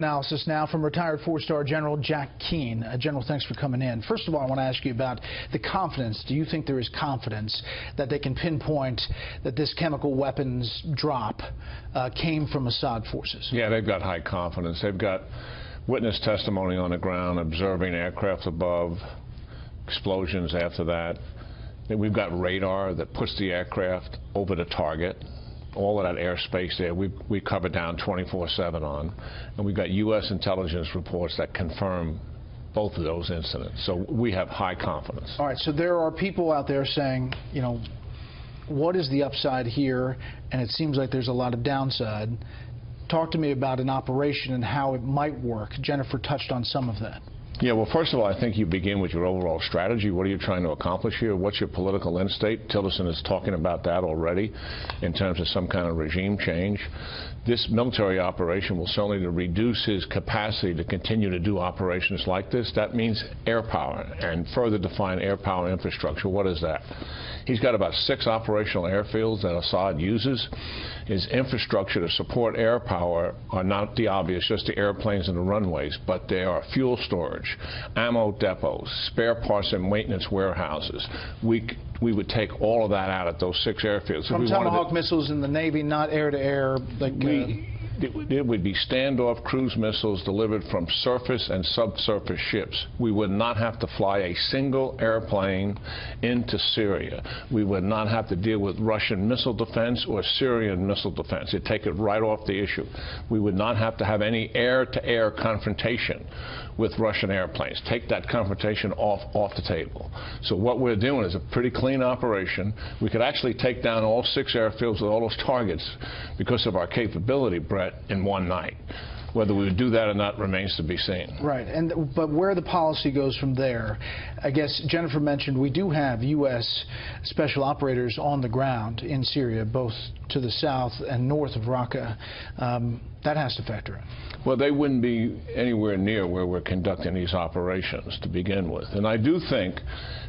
Analysis now from retired four-star General Jack Keane. General, thanks for coming in. First of all, I want to ask you about the confidence. Do you think there is confidence that they can pinpoint that this chemical weapons drop came from Assad forces? Yeah, they've got high confidence. They've got witness testimony on the ground, observing aircraft above, explosions after that. We've got radar that puts the aircraft over the target. All of that airspace there, we cover down 24/7 on. And we've got U.S. intelligence reports that confirm both of those incidents. So we have high confidence. All right, so there are people out there saying, you know, what is the upside here? And it seems like there's a lot of downside. Talk to me about an operation and how it might work. Jennifer touched on some of that. Yeah, well, first of all, I think you begin with your overall strategy. What are you trying to accomplish here? What's your political end state? Tillerson is talking about that already in terms of some kind of regime change. This military operation will certainly reduce his capacity to continue to do operations like this. That means air power, and further define air power infrastructure. What is that? He's got about 6 operational airfields that Assad uses. His infrastructure to support air power are not the obvious, just the airplanes and the runways, but they are fuel storage, ammo depots, spare parts and maintenance warehouses. We would take all of that out at those 6 airfields. From Tomahawk missiles in the Navy, not air-to-air. It would be standoff cruise missiles delivered from surface and subsurface ships. We would not have to fly a single airplane into Syria. We would not have to deal with Russian missile defense or Syrian missile defense. It'd take it right off the issue. We would not have to have any air-to-air confrontation with Russian airplanes. Take that confrontation off the table. So what we're doing is a pretty clean operation. We could actually take down all 6 airfields with all those targets because of our capability, Brett, in one night. Whether we would do that or not remains to be seen. Right, but where the policy goes from there, I guess Jennifer mentioned we do have U.S. special operators on the ground in Syria, both to the south and north of Raqqa. That has to factor in. Well, they wouldn't be anywhere near where we're conducting these operations to begin with. And I do think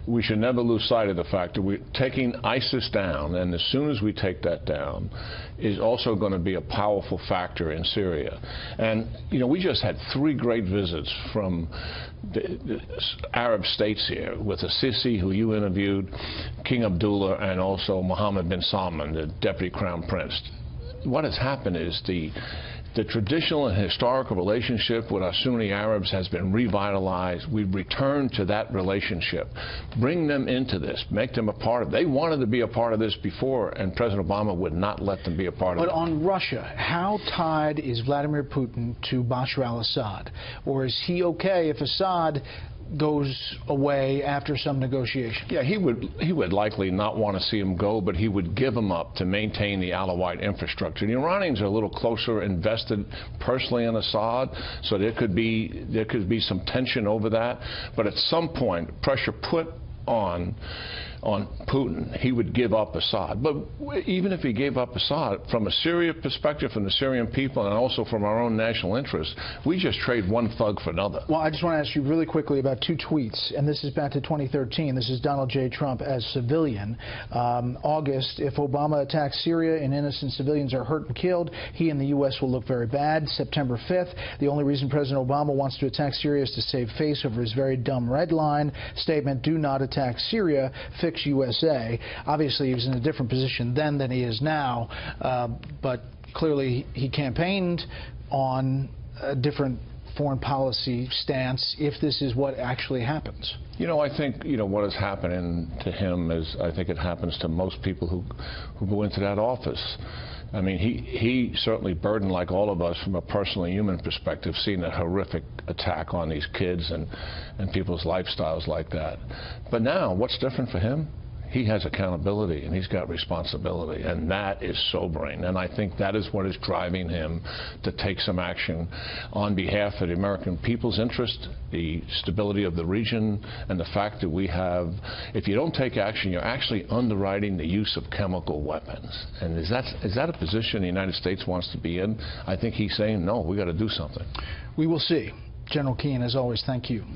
we should never lose sight of the fact that we're taking ISIS down, and as soon as we take that down, is also going to be a powerful factor in Syria. And, you know, we just had 3 great visits from the Arab states here with Sisi, who you interviewed, King Abdullah, and also Mohammed bin Salman, the Deputy Crown Prince. What has happened is the traditional and historical relationship with our Sunni Arabs has been revitalized. We've returned to that relationship. Bring them into this. Make them a part of it. They wanted to be a part of this before, and President Obama would not let them be a part of it. But on Russia, how tied is Vladimir Putin to Bashar al-Assad? Or is he okay if Assad goes away after some negotiation? Yeah, he would likely not want to see him go, but he would give him up to maintain the Alawite infrastructure. The Iranians are a little closer invested personally in Assad, so there could be some tension over that. But at some point, pressure put on Putin, he would give up Assad. But even if he gave up Assad, from a Syria perspective, from the Syrian people, and also from our own national interests, we just trade one thug for another. Well, I just want to ask you really quickly about 2 tweets, and this is back to 2013. This is Donald J. Trump as civilian. August, if Obama attacks Syria and innocent civilians are hurt and killed, he and the U.S. will look very bad. September 5th, the only reason President Obama wants to attack Syria is to save face over his very dumb red line statement, do not attack Syria, fix USA. Obviously, he was in a different position then than he is now, but clearly he campaigned on a different foreign policy stance if this is what actually happens. You know, I think, you know, what is happening to him is, I think it happens to most people who go into that office. I mean, he certainly burdened, like all of us, from a personal human perspective, seeing a horrific attack on these kids and people's lifestyles like that. But now, what's different for him? He has accountability and he's got responsibility, and that is sobering. And I think that is what is driving him to take some action on behalf of the American people's interest, the stability of the region, and the fact that we have, if you don't take action, you're actually underwriting the use of chemical weapons. And is that a position the United States wants to be in? I think he's saying, no, we got to do something. We will see. General Keane, as always, thank you.